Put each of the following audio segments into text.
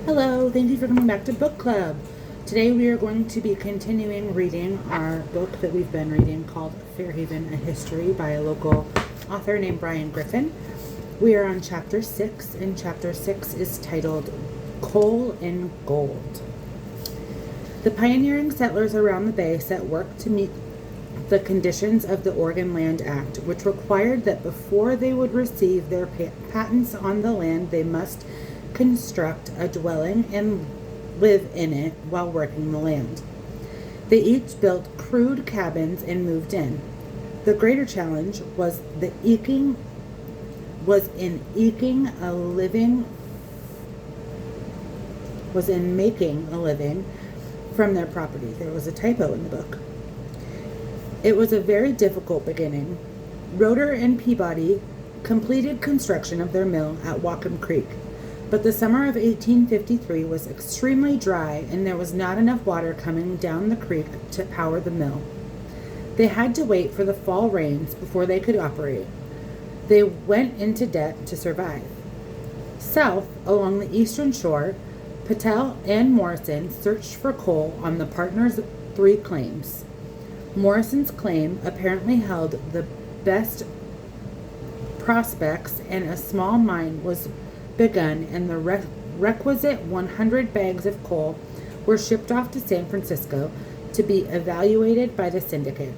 Hello, thank you for coming back to Book Club. Today we are going to be continuing reading our book that we've been reading called Fairhaven, a History by a local author named Brian Griffin. We are on chapter 6, and chapter 6 is titled Coal and Gold. The pioneering settlers around the bay set work to meet the conditions of the Oregon Land Act, which required that before they would receive their patents on the land, they must construct a dwelling and live in it while working the land. They each built crude cabins and moved in. The greater challenge was in making a living from their property. There was a typo in the book. It was a very difficult beginning. Roeder and Peabody completed construction of their mill at Whatcom Creek, but the summer of 1853 was extremely dry and there was not enough water coming down the creek to power the mill. They had to wait for the fall rains before they could operate. They went into debt to survive. South, along the eastern shore, Patel and Morrison searched for coal on the partners' three claims. Morrison's claim apparently held the best prospects, and a small mine was begun, and the requisite 100 bags of coal were shipped off to San Francisco to be evaluated by the syndicate.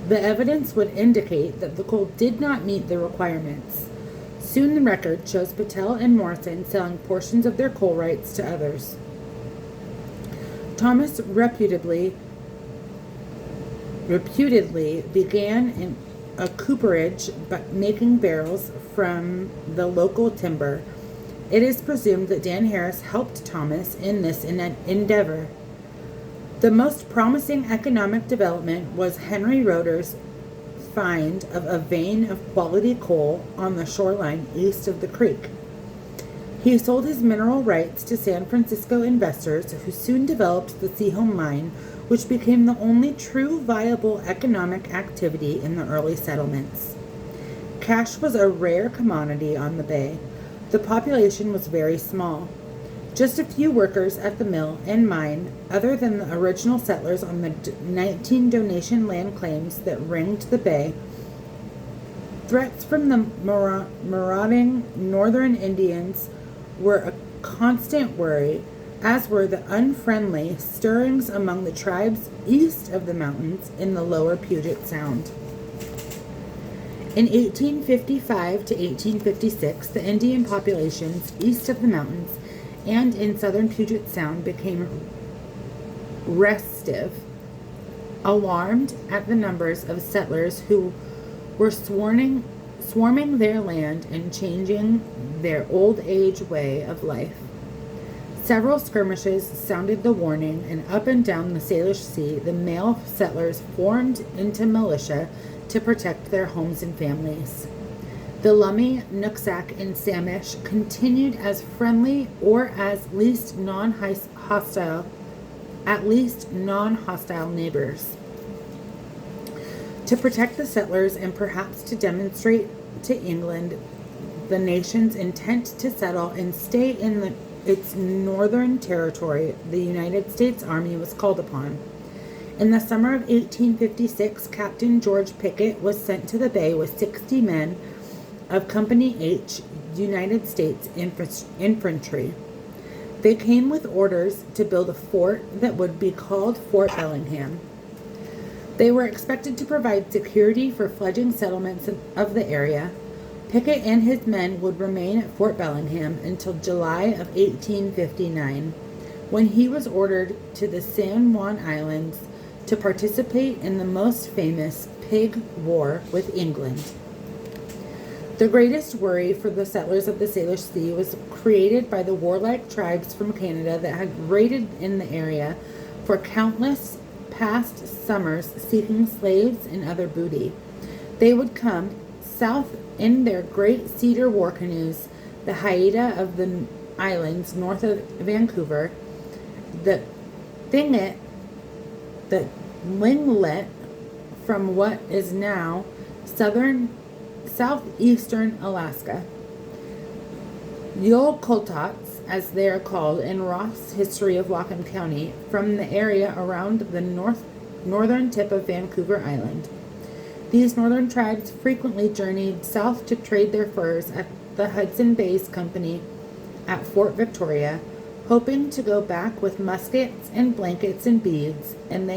The evidence would indicate that the coal did not meet the requirements. Soon the record shows Patel and Morrison selling portions of their coal rights to others. Thomas reputedly began in a cooperage, but making barrels from the local timber. It is presumed that Dan Harris helped Thomas in this endeavor. The most promising economic development was Henry Roeder's find of a vein of quality coal on the shoreline east of the creek. He sold his mineral rights to San Francisco investors, who soon developed the Seaholm mine, which became the only true viable economic activity in the early settlements. Cash was a rare commodity on the bay. The population was very small. Just a few workers at the mill and mine, other than the original settlers on the 19 donation land claims that ringed the bay. Threats from the marauding northern Indians were a constant worry, as were the unfriendly stirrings among the tribes east of the mountains in the lower Puget Sound. In 1855 to 1856, the Indian populations east of the mountains and in southern Puget Sound became restive, alarmed at the numbers of settlers who were swarming their land and changing their old age way of life. Several skirmishes sounded the warning, and up and down the Salish Sea, the male settlers formed into militia to protect their homes and families. The Lummi, Nooksack, and Samish continued as friendly or at least non-hostile neighbors. To protect the settlers and perhaps to demonstrate to England the nation's intent to settle and stay in its northern territory, the United States Army was called upon. In the summer of 1856, Captain George Pickett was sent to the bay with 60 men of Company H, United States Infantry. They came with orders to build a fort that would be called Fort Bellingham. They were expected to provide security for fledgling settlements of the area. Pickett and his men would remain at Fort Bellingham until July of 1859, when he was ordered to the San Juan Islands to participate in the most famous Pig War with England. The greatest worry for the settlers of the Salish Sea was created by the warlike tribes from Canada that had raided in the area for countless past summers seeking slaves and other booty. They would come south in their great cedar war canoes, the Haida of the islands north of Vancouver, the Linglet from what is now southeastern Alaska, Yolkotats as they are called in Roth's History of Whatcom County, from the area around the northern tip of Vancouver Island. These northern tribes frequently journeyed south to trade their furs at the Hudson Bay's Company at Fort Victoria, hoping to go back with muskets and blankets and beads, and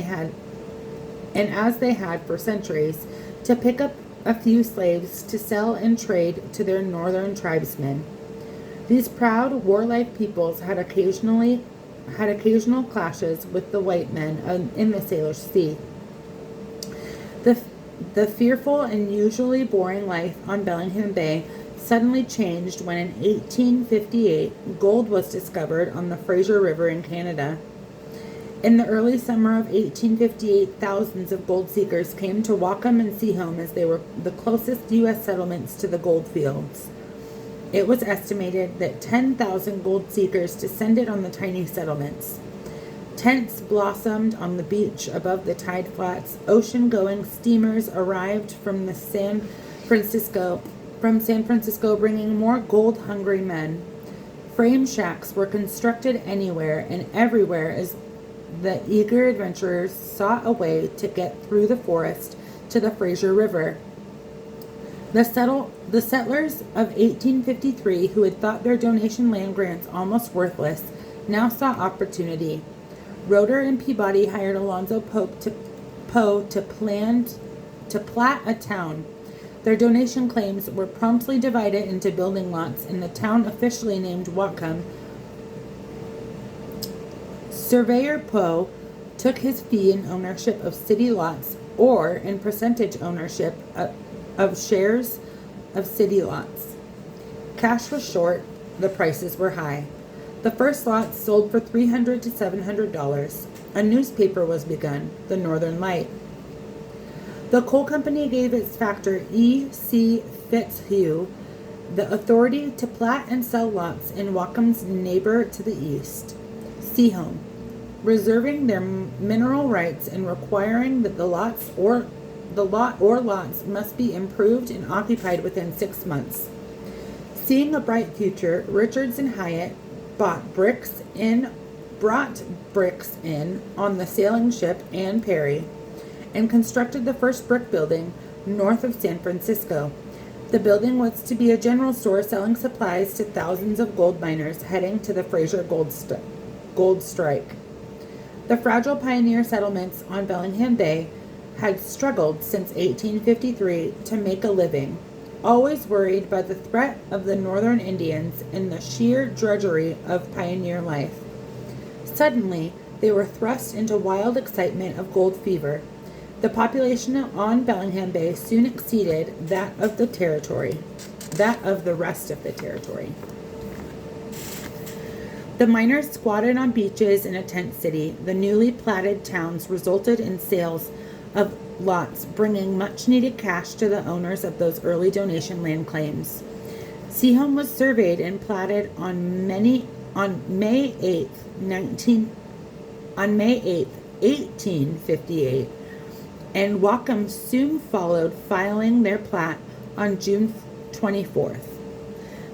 as they had for centuries, to pick up a few slaves to sell and trade to their northern tribesmen. These proud, warlike peoples had occasional clashes with the white men in the Salish Sea. The fearful and usually boring life on Bellingham Bay suddenly changed when in 1858 gold was discovered on the Fraser River in Canada. In the early summer of 1858, thousands of gold seekers came to Whatcom and Seaholm as they were the closest U.S. settlements to the gold fields. It was estimated that 10,000 gold seekers descended on the tiny settlements. Tents blossomed on the beach above the tide flats. Ocean-going steamers arrived from San Francisco, bringing more gold-hungry men. Frame shacks were constructed anywhere and everywhere as the eager adventurers sought a way to get through the forest to the Fraser River. The settlers of 1853, who had thought their donation land grants almost worthless, now saw opportunity. Roeder and Peabody hired Alonzo Poe to plat a town. Their donation claims were promptly divided into building lots, and the town officially named Whatcom. Surveyor Poe took his fee in ownership of city lots or in percentage ownership of shares of city lots. Cash was short, the prices were high. The first lots sold for $300 to $700. A newspaper was begun, the Northern Light. The coal company gave its factor E.C. Fitzhugh the authority to plat and sell lots in Whatcom's neighbor to the east, Seaholm, reserving their mineral rights and requiring that the lot or lots must be improved and occupied within 6 months. Seeing a bright future, Richards and Hyatt brought bricks in on the sailing ship Anne Perry and constructed the first brick building north of San Francisco. The building was to be a general store selling supplies to thousands of gold miners heading to the Fraser gold strike. The fragile pioneer settlements on Bellingham Bay had struggled since 1853 to make a living, always worried by the threat of the northern Indians and the sheer drudgery of pioneer life. Suddenly, they were thrust into wild excitement of gold fever. The population on Bellingham Bay soon exceeded that of the rest of the territory. The miners squatted on beaches in a tent city. The newly platted towns resulted in sales of lots, bringing much-needed cash to the owners of those early donation land claims. Seaholm was surveyed and platted on May 8th, 1858, and Whatcom soon followed, filing their plat on June 24th.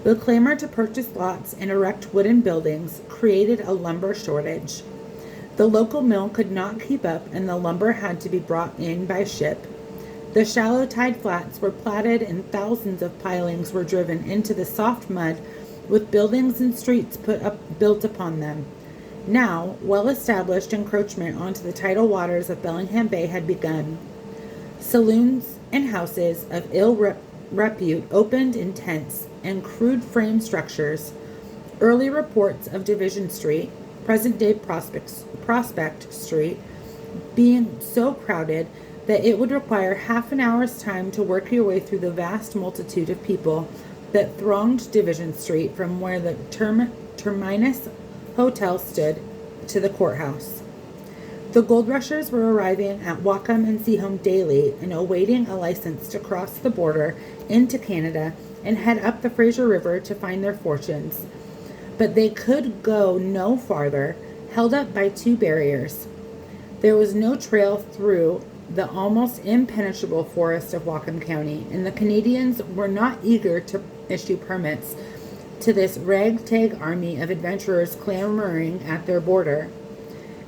The clamor to purchase lots and erect wooden buildings created a lumber shortage. The local mill could not keep up, and the lumber had to be brought in by ship. The shallow tide flats were platted, and thousands of pilings were driven into the soft mud, with buildings and streets built upon them. Now, well-established encroachment onto the tidal waters of Bellingham Bay had begun. Saloons and houses of ill repute opened in tents and crude frame structures. Early reports of Division Street, present-day Prospect Street, being so crowded that it would require half an hour's time to work your way through the vast multitude of people that thronged Division Street from where the Terminus Hotel stood to the courthouse. The gold rushers were arriving at Whatcom and Seaholm daily and awaiting a license to cross the border into Canada and head up the Fraser River to find their fortunes. But they could go no farther, held up by two barriers. There was no trail through the almost impenetrable forest of Whatcom County, and the Canadians were not eager to issue permits to this ragtag army of adventurers clamoring at their border.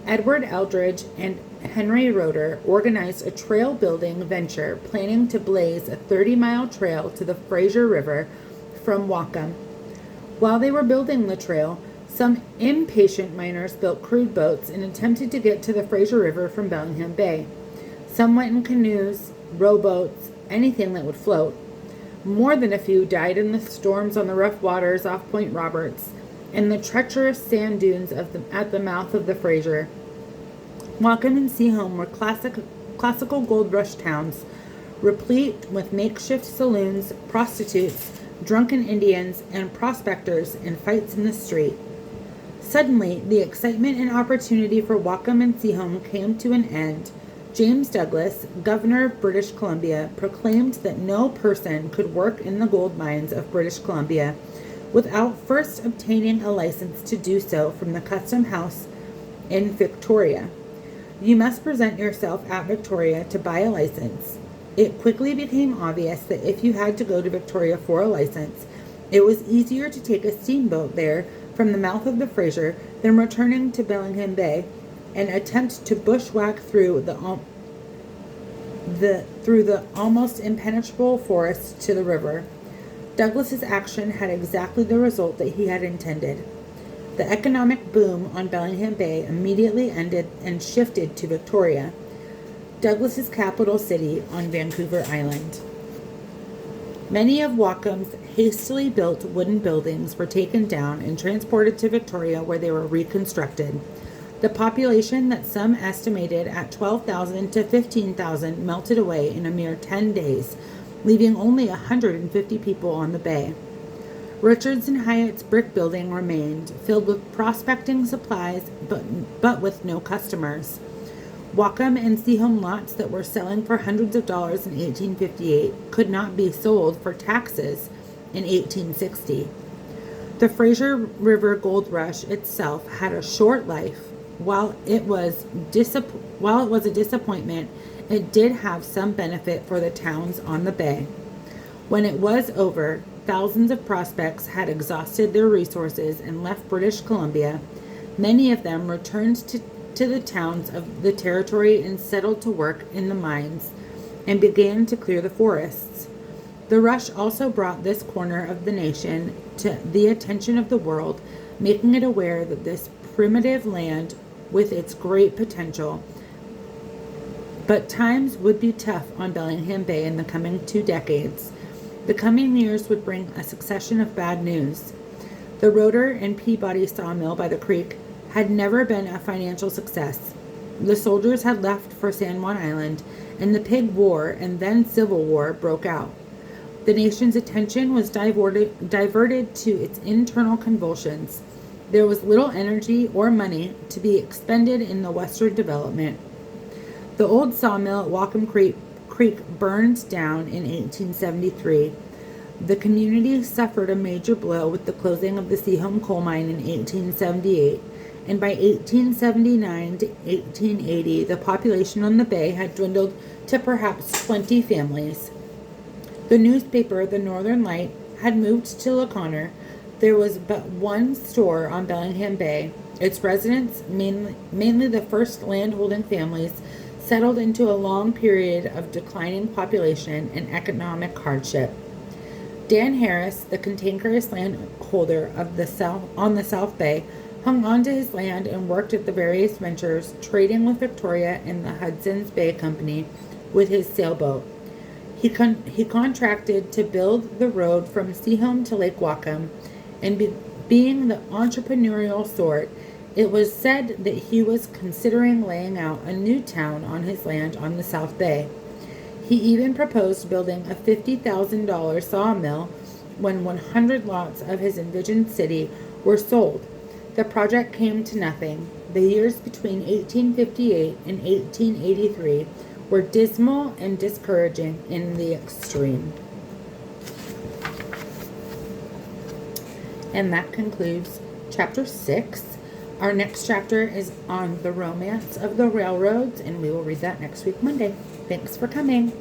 Edward Eldridge and Henry Roeder organized a trail building venture planning to blaze a 30-mile trail to the Fraser River from Wacom. While they were building the trail, some impatient miners built crude boats and attempted to get to the Fraser River from Bellingham Bay. Some went in canoes, rowboats, anything that would float. More than a few died in the storms on the rough waters off Point Roberts and the treacherous sand dunes at the mouth of the Fraser. Wacom and Seaholm were classical gold rush towns, replete with makeshift saloons, prostitutes, drunken Indians, and prospectors and fights in the street. Suddenly, the excitement and opportunity for Wacom and Seaholm came to an end. James Douglas, governor of British Columbia, proclaimed that no person could work in the gold mines of British Columbia without first obtaining a license to do so from the Custom House in Victoria. You must present yourself at Victoria to buy a license. It quickly became obvious that if you had to go to Victoria for a license, it was easier to take a steamboat there from the mouth of the Fraser than returning to Bellingham Bay and attempt to bushwhack through the almost impenetrable forest to the river. Douglas's action had exactly the result that he had intended. The economic boom on Bellingham Bay immediately ended and shifted to Victoria, Douglas's capital city on Vancouver Island. Many of Wacom's hastily built wooden buildings were taken down and transported to Victoria, where they were reconstructed. The population that some estimated at 12,000 to 15,000 melted away in a mere 10 days, leaving only 150 people on the bay. Richards and Hyatt's brick building remained, filled with prospecting supplies, but with no customers. Wacom and Seaholm lots that were selling for hundreds of dollars in 1858 could not be sold for taxes in 1860. The Fraser River Gold Rush itself had a short life. While it was a disappointment, it did have some benefit for the towns on the bay. When it was over, thousands of prospects had exhausted their resources and left British Columbia. Many of them returned to the towns of the territory and settled to work in the mines and began to clear the forests. The rush also brought this corner of the nation to the attention of the world, making it aware that this primitive land with its great potential. But times would be tough on Bellingham Bay in the coming 2 decades. The coming years would bring a succession of bad news. The Roeder and Peabody sawmill by the creek had never been a financial success. The soldiers had left for San Juan Island, and the Pig War and then Civil War broke out. The nation's attention was diverted to its internal convulsions. There was little energy or money to be expended in the western development. The old sawmill at Wacom Creek burned down in 1873. The community suffered a major blow with the closing of the Seaholm coal mine in 1878, and by 1879 to 1880, the population on the bay had dwindled to perhaps 20 families. The newspaper, the Northern Light, had moved to Laconnor. There was but one store on Bellingham Bay. Its residents, mainly the first landholding families, settled into a long period of declining population and economic hardship. Dan Harris, the cantankerous landholder on the South Bay, hung on to his land and worked at the various ventures, trading with Victoria and the Hudson's Bay Company with his sailboat. He contracted to build the road from Seaholm to Lake Wacom, and being the entrepreneurial sort, it was said that he was considering laying out a new town on his land on the South Bay. He even proposed building a $50,000 sawmill when 100 lots of his envisioned city were sold. The project came to nothing. The years between 1858 and 1883 were dismal and discouraging in the extreme. And that concludes chapter 6. Our next chapter is on the romance of the railroads, and we will read that next week, Monday. Thanks for coming.